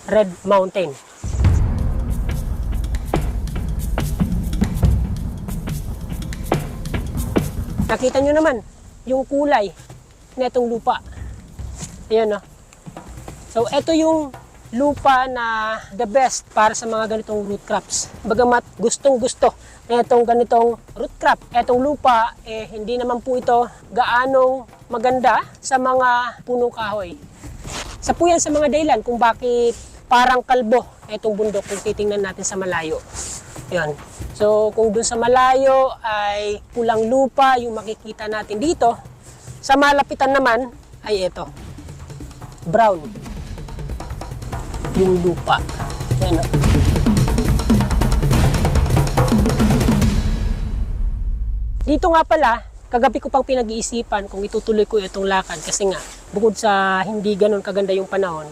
Red Mountain. Nakita nyo naman yung kulay netong lupa. Ayan, no? So, ito yung lupa na the best para sa mga ganitong root crops. Bagamat gustong-gusto na itong ganitong root crop, itong lupa, hindi naman po ito gaanong maganda sa mga punong kahoy. Isa po yan sa mga dahilan kung bakit parang kalbo itong bundok kung titingnan natin sa malayo. Yan. So, kung dun sa malayo ay pulang lupa yung makikita natin dito, sa malapitan naman ay ito, brown yung lupa. Yan, no? Dito nga pala, kagabi ko pang pinag-iisipan kung itutuloy ko itong lakad kasi nga, bukod sa hindi ganun kaganda yung panahon,